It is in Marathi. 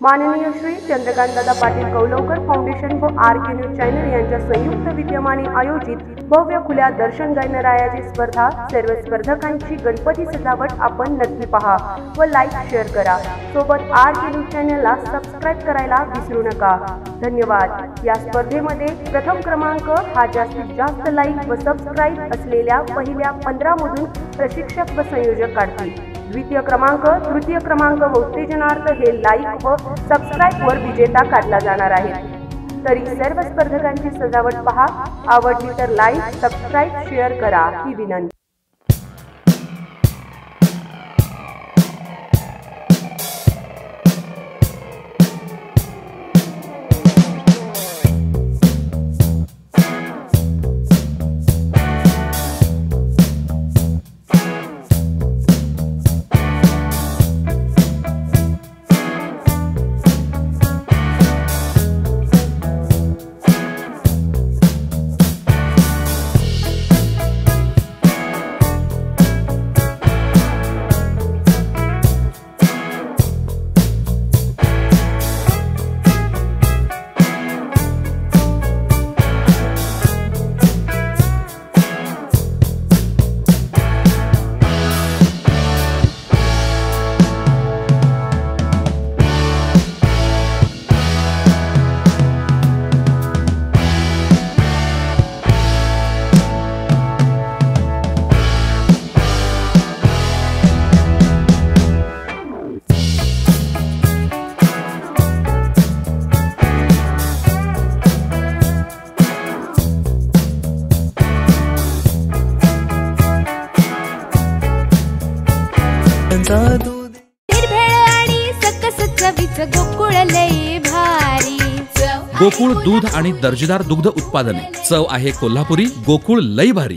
माननीय श्री चंद्रकांतदादा पाटील कौलवकर फाउंडेशन व आर.के. न्यूज चॅनल यांच्या संयुक्त विद्यमाने आयोजित भव्य खुल्या दर्शन गणरायाची स्पर्धा। सर्व स्पर्धकांची गणपती सजावट आपण नक्की पहा व लाईक शेअर करा। सोबत आर.के. न्यूज चॅनलला सबस्क्राइब करायला विसरू नका। धन्यवाद। या स्पर्धेमध्ये प्रथम क्रमांक हा जास्तीत जास्त लाईक व सबस्क्राइब असलेल्या पहिल्या 15 मधून प्रशिक्षक व संयोजक काढतील। द्वितीय क्रमांक, तृतीय क्रमांक व उत्तेजनार्थ हे लाईक व सबस्क्राइब वर विजेता काढला जाणार आहे। तरी सर्व स्पर्धकांची सजावट पहा, आवडली तर लाईक, सबस्क्राइब, शेअर करा ही विनंती। गोकुळ लई भारी। गोकुळ दूध आणि दर्जेदार दुग्ध उत्पादने। चव आहे कोल्हापुरी। गोकुळ लई भारी।